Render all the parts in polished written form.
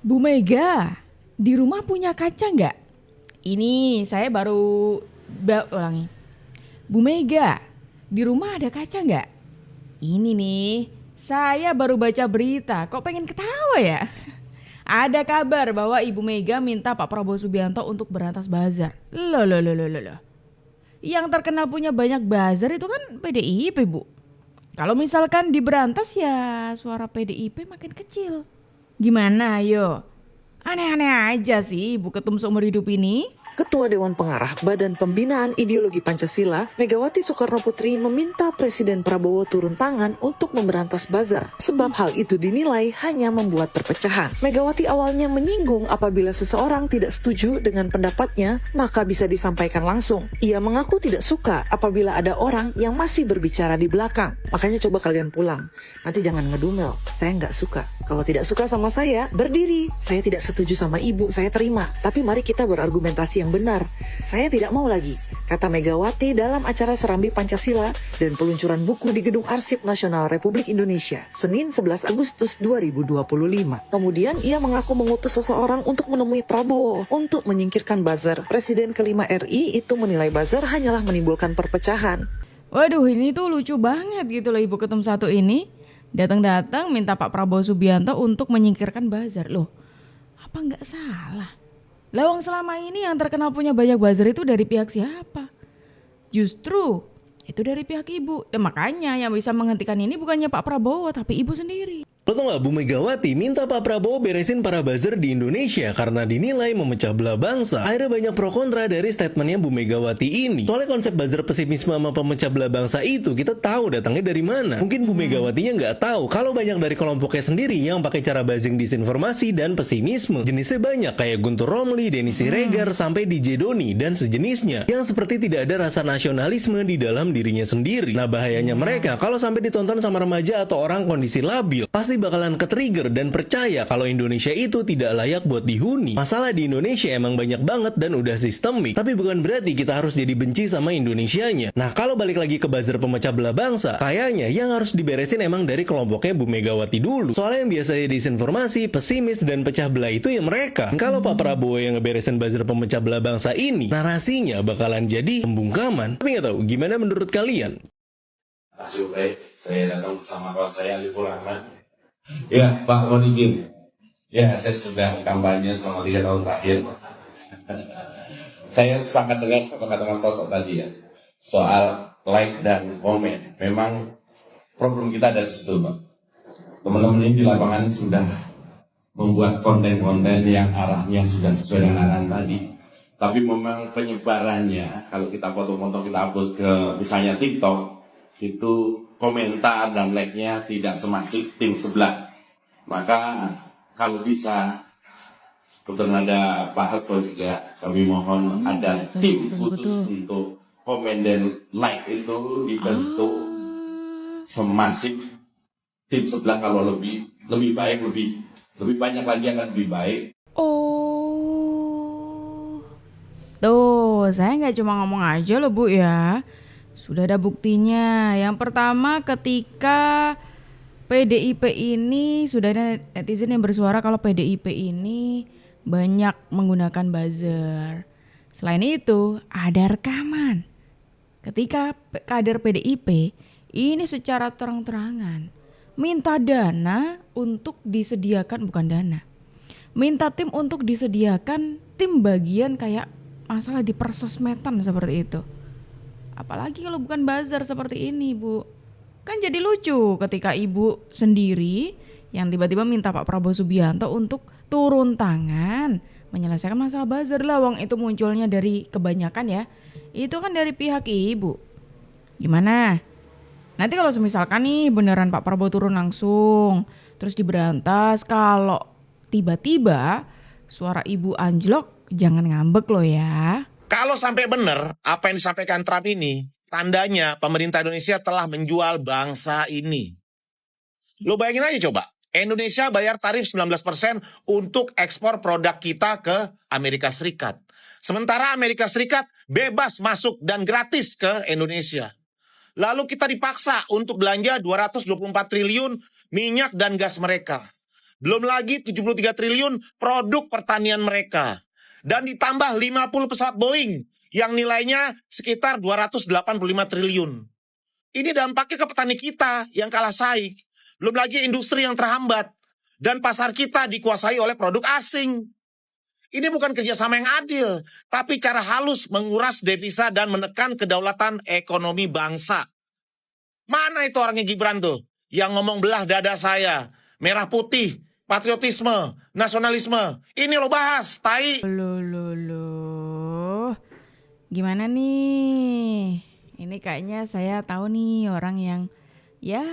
Bu Mega, di rumah punya kaca nggak? Ini saya baru ulangi. Bu Mega, di rumah ada kaca nggak? Ini nih, saya baru baca berita. Kok pengen ketawa ya? Ada kabar bahwa Ibu Mega minta Pak Prabowo Subianto untuk berantas bazar. Loh. Yang terkenal punya banyak bazar itu kan PDIP, Bu. Kalau misalkan diberantas ya suara PDIP makin kecil. Gimana ayo? Aneh-aneh aja sih Ibu Ketum seumur hidup ini. Ketua Dewan Pengarah Badan Pembinaan Ideologi Pancasila, Megawati Soekarnoputri meminta Presiden Prabowo turun tangan untuk memberantas bazar, sebab hal itu dinilai hanya membuat perpecahan. Megawati awalnya menyinggung apabila seseorang tidak setuju dengan pendapatnya, maka bisa disampaikan langsung. Ia mengaku tidak suka apabila ada orang yang masih berbicara di belakang. Makanya coba kalian pulang, nanti jangan ngedumel, saya nggak suka. Kalau tidak suka sama saya, berdiri. Saya tidak setuju sama ibu, saya terima. Tapi mari kita berargumentasi yang benar. Saya tidak mau lagi, kata Megawati dalam acara Serambi Pancasila dan peluncuran buku di Gedung Arsip Nasional Republik Indonesia, Senin 11 Agustus 2025. Kemudian ia mengaku mengutus seseorang untuk menemui Prabowo untuk menyingkirkan buzzer. Presiden kelima RI itu menilai buzzer hanyalah menimbulkan perpecahan. Waduh, ini tuh lucu banget gitu loh Ibu Ketum satu ini. Datang-datang minta Pak Prabowo Subianto untuk menyingkirkan bazar. Loh, apa nggak salah? Lawang selama ini yang terkenal punya banyak buzzer itu dari pihak siapa? Justru itu dari pihak ibu. Dan makanya yang bisa menghentikan ini bukannya Pak Prabowo tapi ibu sendiri. Lo tau gak, Bu Megawati minta Pak Prabowo beresin para buzzer di Indonesia karena dinilai memecah belah bangsa. Akhirnya banyak pro kontra dari statementnya Bu Megawati ini. Soalnya konsep buzzer pesimisme sama pemecah belah bangsa itu kita tahu datangnya dari mana. Mungkin Bu Megawatinya nggak tahu kalau banyak dari kelompoknya sendiri yang pakai cara buzzing disinformasi dan pesimisme. Jenisnya banyak kayak Guntur Romli, Denny Siregar, sampai DJ Doni dan sejenisnya yang seperti tidak ada rasa nasionalisme di dalam dirinya sendiri. Nah bahayanya mereka kalau sampai ditonton sama remaja atau orang kondisi labil, pasti bakalan ke-trigger dan percaya kalau Indonesia itu tidak layak buat dihuni. Masalah di Indonesia emang banyak banget dan udah sistemik, tapi bukan berarti kita harus jadi benci sama Indonesianya. Nah kalau balik lagi ke buzzer pemecah belah bangsa, kayaknya yang harus diberesin emang dari kelompoknya Bu Megawati dulu. Soalnya yang biasanya disinformasi, pesimis, dan pecah belah itu ya mereka. Kalau Pak Prabowo yang ngeberesin buzzer pemecah belah bangsa ini, narasinya bakalan jadi pembungkaman. Tapi nggak tahu, gimana menurut kalian? Saya datang bersama kawan saya Aliful Rahman. Ya, Pak, mohon izin. Ya, saya sudah kampanye selama 3 tahun terakhir. Saya sepakat dengan sosok tadi ya, soal like dan komen. Memang problem kita dari situ, Pak. Teman-teman ini di lapangan sudah membuat konten-konten yang arahnya sudah sesuai dengan arahan tadi. Tapi memang penyebarannya, kalau kita foto-foto kita upload ke misalnya TikTok, itu komentar dan like-nya tidak semasif tim sebelah. Maka kalau bisa, kebetulan ada Pak Hasto juga, kami mohon ada tim khusus untuk komen dan like itu dibentuk semasif tim sebelah. Kalau lebih baik, lebih banyak lagi akan lebih baik. Oh, tuh saya nggak cuma ngomong aja loh Bu ya. Sudah ada buktinya. Yang pertama ketika PDIP ini sudah ada netizen yang bersuara kalau PDIP ini banyak menggunakan buzzer. Selain itu ada rekaman. Ketika kader PDIP ini secara terang-terangan minta dana untuk disediakan, bukan dana, minta tim untuk disediakan tim bagian kayak masalah di persosmedan seperti itu. Apalagi kalau bukan buzzer seperti ini Bu. Kan jadi lucu ketika ibu sendiri yang tiba-tiba minta Pak Prabowo Subianto untuk turun tangan menyelesaikan masalah buzzer. Lah wong itu munculnya dari kebanyakan ya, itu kan dari pihak ibu. Gimana? Nanti kalau misalkan nih beneran Pak Prabowo turun langsung terus diberantas, kalau tiba-tiba suara ibu anjlok, jangan ngambek loh ya. Kalau sampai benar apa yang disampaikan Trump ini, tandanya pemerintah Indonesia telah menjual bangsa ini. Lo bayangin aja coba, Indonesia bayar tarif 19% untuk ekspor produk kita ke Amerika Serikat. Sementara Amerika Serikat bebas masuk dan gratis ke Indonesia. Lalu kita dipaksa untuk belanja 224 triliun minyak dan gas mereka. Belum lagi 73 triliun produk pertanian mereka. Dan ditambah 50 pesawat Boeing yang nilainya sekitar 285 triliun. Ini dampaknya ke petani kita yang kalah saing. Belum lagi industri yang terhambat. Dan pasar kita dikuasai oleh produk asing. Ini bukan kerjasama yang adil, tapi cara halus menguras devisa dan menekan kedaulatan ekonomi bangsa. Mana itu orangnya Gibran tuh? Yang ngomong belah dada saya, merah putih, patriotisme, nasionalisme. Ini lo bahas, tai. Loh. Gimana nih? Ini kayaknya saya tahu nih orang yang ya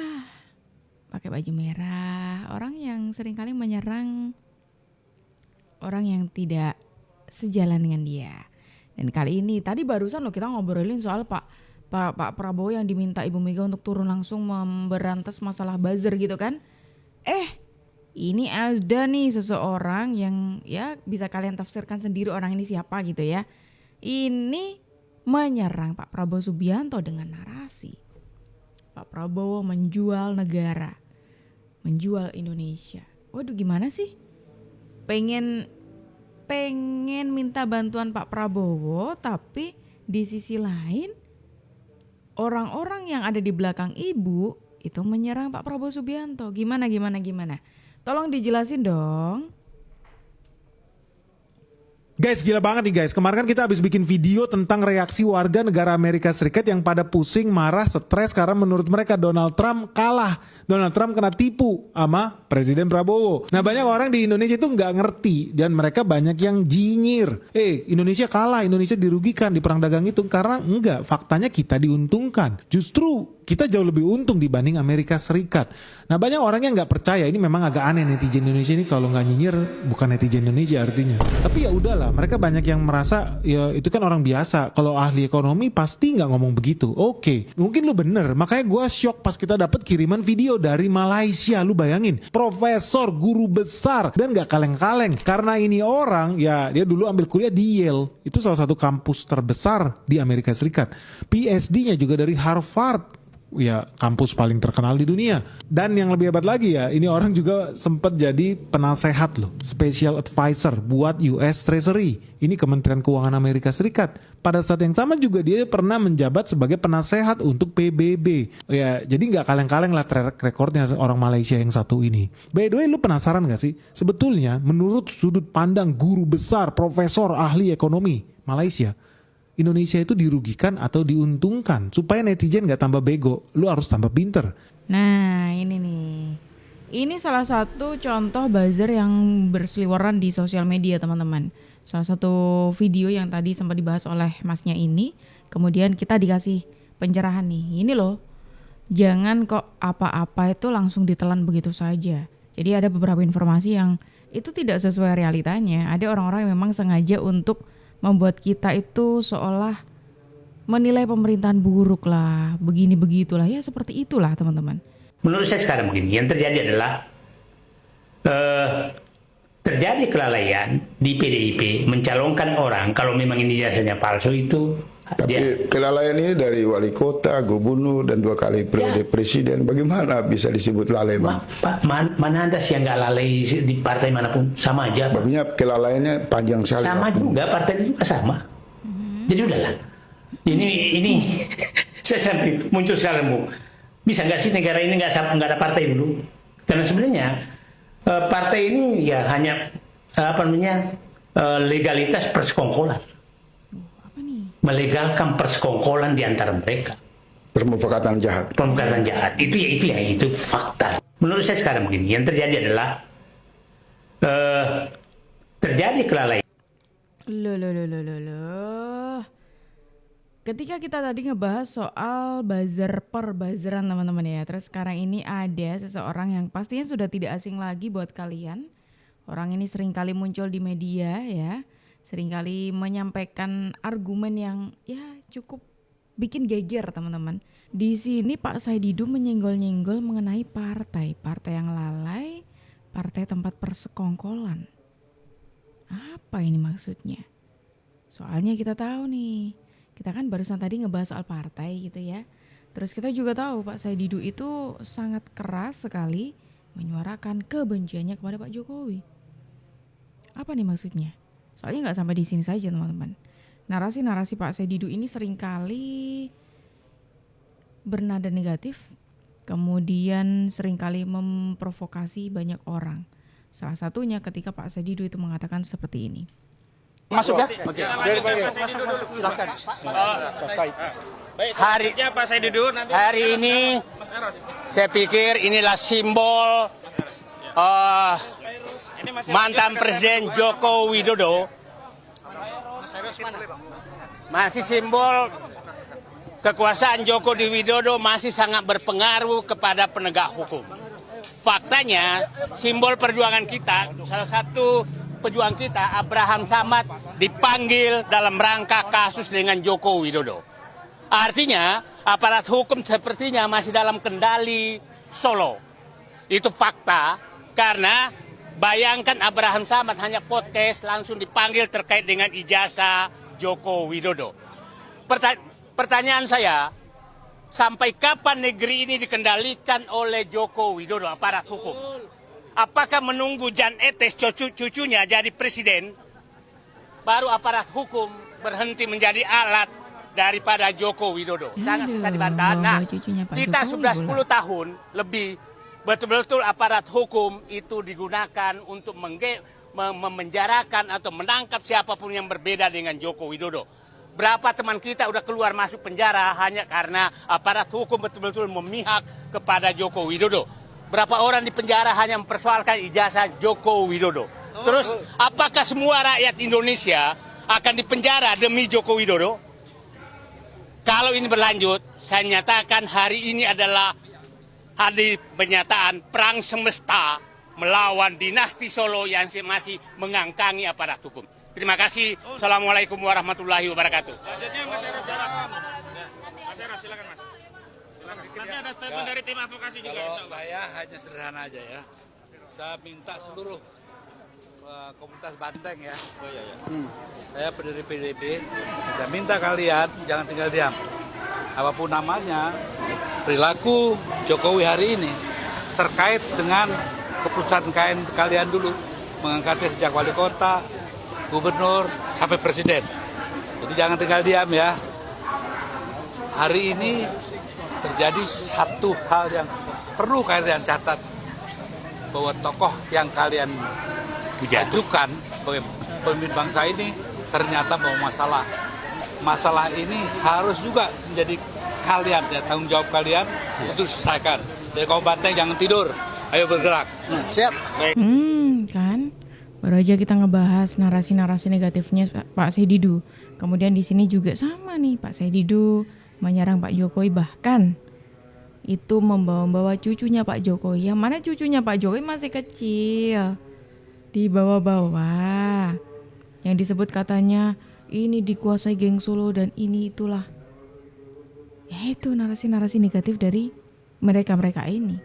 pakai baju merah, orang yang seringkali menyerang orang yang tidak sejalan dengan dia. Dan kali ini tadi barusan lo kita ngobrolin soal Pak Prabowo yang diminta Ibu Mega untuk turun langsung memberantas masalah buzzer gitu kan. Ini ada nih seseorang yang ya bisa kalian tafsirkan sendiri orang ini siapa gitu ya. Ini menyerang Pak Prabowo Subianto dengan narasi Pak Prabowo menjual negara, menjual Indonesia. Waduh, gimana sih? Pengen minta bantuan Pak Prabowo, tapi di sisi lain orang-orang yang ada di belakang ibu itu menyerang Pak Prabowo Subianto. Gimana? Tolong dijelasin dong. Guys, gila banget nih guys. Kemarin kan kita habis bikin video tentang reaksi warga negara Amerika Serikat yang pada pusing, marah, stres karena menurut mereka Donald Trump kalah. Donald Trump kena tipu sama Presiden Prabowo. Nah, banyak orang di Indonesia itu nggak ngerti dan mereka banyak yang jinyir. Indonesia kalah, Indonesia dirugikan di perang dagang itu. Karena enggak, faktanya kita diuntungkan. Justru kita jauh lebih untung dibanding Amerika Serikat. Nah, banyak orang yang nggak percaya. Ini memang agak aneh, netizen Indonesia ini kalau nggak nyinyir bukan netizen Indonesia artinya. Tapi ya udahlah, mereka banyak yang merasa ya itu kan orang biasa. Kalau ahli ekonomi pasti nggak ngomong begitu. Oke, mungkin lu bener. Makanya gue shock pas kita dapat kiriman video dari Malaysia. Lu bayangin, profesor, guru besar dan nggak kaleng-kaleng. Karena ini orang ya dia dulu ambil kuliah di Yale. Itu salah satu kampus terbesar di Amerika Serikat. PhD-nya juga dari Harvard. Ya, kampus paling terkenal di dunia. Dan yang lebih hebat lagi ya, ini orang juga sempat jadi penasehat loh, special advisor buat US Treasury. Ini Kementerian Keuangan Amerika Serikat. Pada saat yang sama juga dia pernah menjabat sebagai penasehat untuk PBB. Ya, jadi nggak kaleng-kaleng lah track recordnya orang Malaysia yang satu ini. By the way, lu penasaran nggak sih? Sebetulnya menurut sudut pandang guru besar, profesor, ahli ekonomi Malaysia, Indonesia itu dirugikan atau diuntungkan? Supaya netizen gak tambah bego, lu harus tambah pinter. Nah, ini nih. Ini salah satu contoh buzzer yang berseliweran di sosial media, teman-teman. Salah satu video yang tadi sempat dibahas oleh masnya ini. Kemudian kita dikasih pencerahan nih. Ini loh, jangan kok apa-apa itu langsung ditelan begitu saja. Jadi ada beberapa informasi yang itu tidak sesuai realitanya. Ada orang-orang yang memang sengaja untuk membuat kita itu seolah menilai pemerintahan buruk lah, begini begitulah, ya seperti itulah teman-teman. Menurut saya sekarang begini, yang terjadi adalah terjadi kelalaian di PDIP mencalonkan orang kalau memang ini jasanya palsu itu. Tapi kelalaian ini dari wali kota, gubernur, dan 2 kali periode presiden. Bagaimana bisa disebut lalai, Bang? Pak, mana ada sih yang nggak lalai di partai manapun? Sama aja, Bang. Maksudnya kelalaiannya panjang sekali. Sama juga, partai juga sama. Jadi udahlah. Ini saya sampai muncul sekarang, Bu. Bisa nggak sih negara ini nggak ada partai dulu? Karena sebenarnya partai ini ya hanya legalitas persekongkolan. Melegalkan persekongkolan di antara mereka. Permufakatan jahat. Permufakatan jahat. Itu fakta. Menurut saya sekarang begini, yang terjadi adalah terjadi kelalaian. Loh. Ketika kita tadi ngebahas soal buzzer perbuzzeran teman-teman ya. Terus sekarang ini ada seseorang yang pastinya sudah tidak asing lagi buat kalian. Orang ini sering kali muncul di media ya. Seringkali menyampaikan argumen yang ya cukup bikin geger teman-teman. Di sini Pak Saididu menyenggol-nyenggol mengenai partai yang lalai, partai tempat persekongkolan. Apa ini maksudnya? Soalnya kita tahu nih, kita kan barusan tadi ngebahas soal partai gitu ya. Terus kita juga tahu Pak Saididu itu sangat keras sekali menyuarakan kebenciannya kepada Pak Jokowi. Apa nih maksudnya? Soalnya nggak sampai di sini saja teman-teman. Narasi-narasi Pak Said Didu ini seringkali bernada negatif, kemudian seringkali memprovokasi banyak orang. Salah satunya ketika Pak Said Didu itu mengatakan seperti ini. Masuk ya? Silakan. Hari ini saya pikir inilah simbol mantan Presiden Joko Widodo, masih simbol kekuasaan Joko Widodo masih sangat berpengaruh kepada penegak hukum. Faktanya simbol perjuangan kita, salah satu pejuang kita Abraham Samad dipanggil dalam rangka kasus dengan Joko Widodo. Artinya aparat hukum sepertinya masih dalam kendali Solo. Itu fakta, karena bayangkan Abraham Samad hanya podcast langsung dipanggil terkait dengan ijazah Joko Widodo. Pertanyaan saya, sampai kapan negeri ini dikendalikan oleh Joko Widodo, aparat hukum? Apakah menunggu Jan Etes cucunya jadi presiden, baru aparat hukum berhenti menjadi alat daripada Joko Widodo? Sangat bisa dibantah. Nah, kita sudah 10 tahun lebih betul-betul aparat hukum itu digunakan untuk memenjarakan atau menangkap siapapun yang berbeda dengan Joko Widodo. Berapa teman kita udah keluar masuk penjara hanya karena aparat hukum betul-betul memihak kepada Joko Widodo. Berapa orang di penjara hanya mempersoalkan ijazah Joko Widodo. Terus apakah semua rakyat Indonesia akan dipenjara demi Joko Widodo? Kalau ini berlanjut, saya nyatakan hari ini adalah hari pernyataan perang semesta melawan dinasti Solo yang masih mengangkangi aparat hukum. Terima kasih. Assalamualaikum warahmatullahi wabarakatuh. Selanjutnya Mas Eros, silakan. Mas Eros, silakan Mas. Nanti ada statement dari tim advokasi juga. Saya hanya sederhana aja ya. Saya minta seluruh komunitas Banteng ya. Saya pendiri PDIP. Saya minta kalian jangan tinggal diam. Apapun namanya, perilaku Jokowi hari ini terkait dengan keputusan kalian dulu, mengangkatnya sejak wali kota, gubernur, sampai presiden. Jadi jangan tinggal diam ya. Hari ini terjadi satu hal yang perlu kalian catat, bahwa tokoh yang kalian ajukan sebagai pemimpin bangsa ini ternyata bawa masalah ini harus juga menjadi kalian ya, tanggung jawab kalian untuk selesaikan. Dari kaum Banteng jangan tidur, ayo bergerak. Siap. Kan baru aja kita ngebahas narasi-narasi negatifnya Pak Said Didu. Kemudian di sini juga sama nih, Pak Said Didu menyerang Pak Jokowi, bahkan itu membawa-bawa cucunya Pak Jokowi. Yang mana cucunya Pak Jokowi masih kecil, dibawa-bawa. Yang disebut katanya ini dikuasai geng Solo dan ini itulah. Ya itu narasi-narasi negatif dari mereka-mereka ini.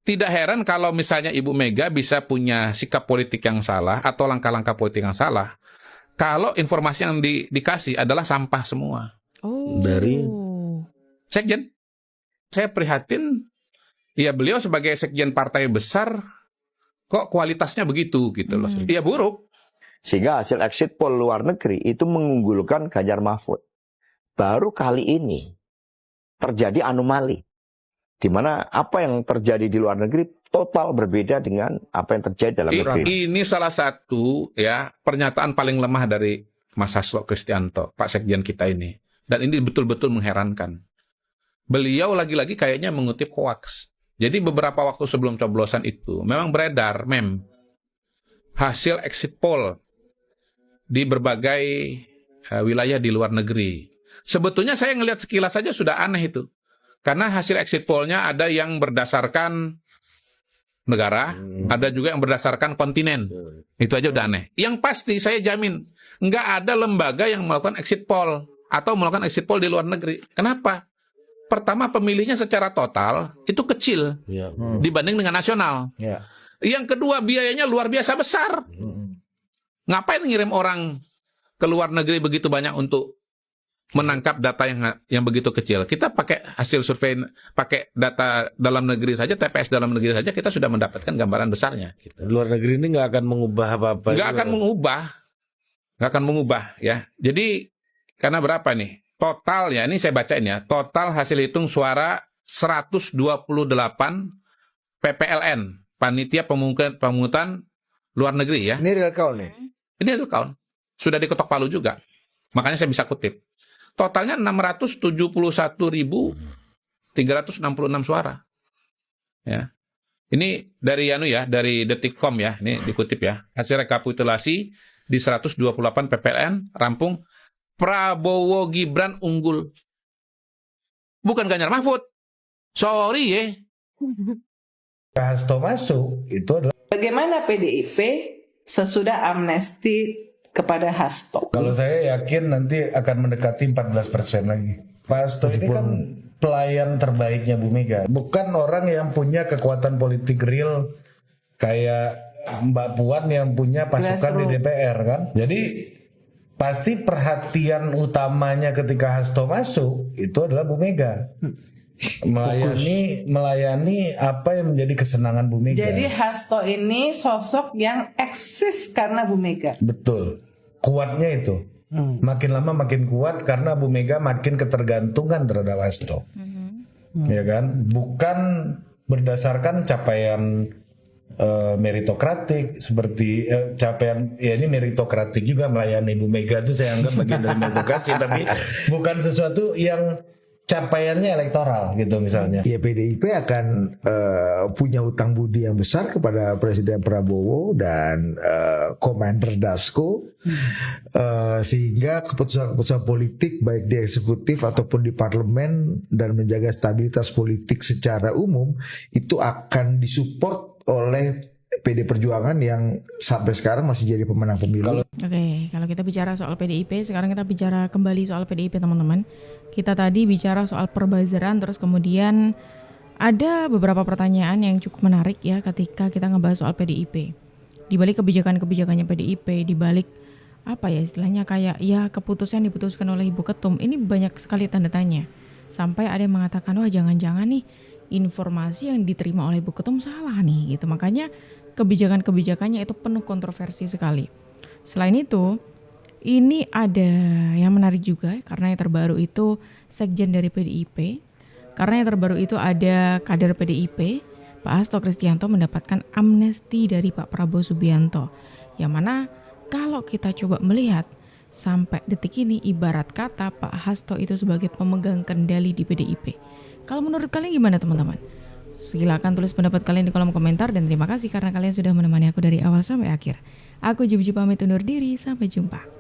Tidak heran kalau misalnya Ibu Mega bisa punya sikap politik yang salah atau langkah-langkah politik yang salah kalau informasi yang dikasih adalah sampah semua. Dari Sekjen. Saya prihatin, ya beliau sebagai sekjen partai besar, kok kualitasnya begitu gitu loh. Dia buruk. Sehingga hasil exit poll luar negeri itu mengunggulkan Ganjar Mahfud. Baru kali ini terjadi anomali, di mana apa yang terjadi di luar negeri total berbeda dengan apa yang terjadi dalam negeri. Ini salah satu ya pernyataan paling lemah dari Mas Hasto Kristianto, Pak Sekjen kita ini. Dan ini betul-betul mengherankan. Beliau lagi-lagi kayaknya mengutip hoax. Jadi beberapa waktu sebelum coblosan itu memang beredar hasil exit poll di berbagai wilayah di luar negeri. Sebetulnya saya ngelihat sekilas saja sudah aneh itu. Karena hasil exit poll-nya ada yang berdasarkan negara, ada juga yang berdasarkan kontinen. Itu aja udah aneh. Yang pasti saya jamin, nggak ada lembaga yang melakukan exit poll atau melakukan exit poll di luar negeri. Kenapa? Pertama, pemilihnya secara total itu kecil dibanding dengan nasional. Yang kedua, biayanya luar biasa besar. Ngapain ngirim orang ke luar negeri begitu banyak untuk menangkap data yang begitu kecil. Kita pakai hasil survei, pakai data dalam negeri saja, TPS dalam negeri saja, kita sudah mendapatkan gambaran besarnya. Gitu. Luar negeri ini nggak akan mengubah apa-apa. Nggak akan mengubah ya. Jadi karena berapa nih? Total ya, ini saya bacain ya. Total hasil hitung suara 128 PPLN, panitia pemungutan luar negeri ya. Ini real count nih. Ini real count. Sudah diketok palu juga. Makanya saya bisa kutip. Totalnya 671.366 suara. Ya. Ini dari dari Detikcom ya, ini dikutip ya. Hasil rekapitulasi di 128 PPLN rampung, Prabowo Gibran unggul. Bukan Ganjar Mahfud. Sorry ya. Hasto masuk itu adalah bagaimana PDIP sesudah amnesti kepada Hasto? kalau saya yakin nanti akan mendekati 14% lagi. Pak Hasto ini kan pelayan terbaiknya Bu Mega. Bukan orang yang punya kekuatan politik real kayak Mbak Puan yang punya pasukan di DPR kan. Jadi pasti perhatian utamanya ketika Hasto masuk itu adalah Bu Mega. Melayani apa yang menjadi kesenangan Bu Mega. Jadi Hasto ini sosok yang eksis karena Bu Mega. Betul. Kuatnya itu. Makin lama makin kuat karena Bu Mega makin ketergantungan terhadap Hasto. Ya kan? Bukan berdasarkan capaian meritokratik seperti capaian ya ini meritokratik juga melayani Bu Mega itu saya anggap bagian dari meritokrasi tapi bukan sesuatu yang capaiannya elektoral gitu misalnya. Ya PDIP akan punya utang budi yang besar kepada Presiden Prabowo dan Komander Dasko sehingga keputusan-keputusan politik baik di eksekutif ataupun di parlemen dan menjaga stabilitas politik secara umum itu akan disupport oleh PD Perjuangan yang sampai sekarang masih jadi pemenang pemilu. Oke, kalau kita bicara soal PDIP, sekarang kita bicara kembali soal PDIP teman-teman. Kita tadi bicara soal perbuzzeran, terus kemudian ada beberapa pertanyaan yang cukup menarik ya ketika kita ngebahas soal PDIP. Di balik kebijakannya PDIP, di balik apa ya istilahnya kayak ya keputusan diputuskan oleh Ibu Ketum, ini banyak sekali tanda tanya. Sampai ada yang mengatakan, wah jangan-jangan nih informasi yang diterima oleh Ibu Ketum salah nih gitu. Makanya kebijakan-kebijakannya itu penuh kontroversi sekali. Selain itu, ini ada yang menarik juga karena yang terbaru itu sekjen dari PDIP. Karena yang terbaru itu ada kader PDIP, Pak Hasto Kristianto mendapatkan amnesti dari Pak Prabowo Subianto. Yang mana kalau kita coba melihat sampai detik ini ibarat kata Pak Hasto itu sebagai pemegang kendali di PDIP. Kalau menurut kalian gimana teman-teman? Silakan tulis pendapat kalian di kolom komentar dan terima kasih karena kalian sudah menemani aku dari awal sampai akhir. Aku Juju pamit undur diri, sampai jumpa.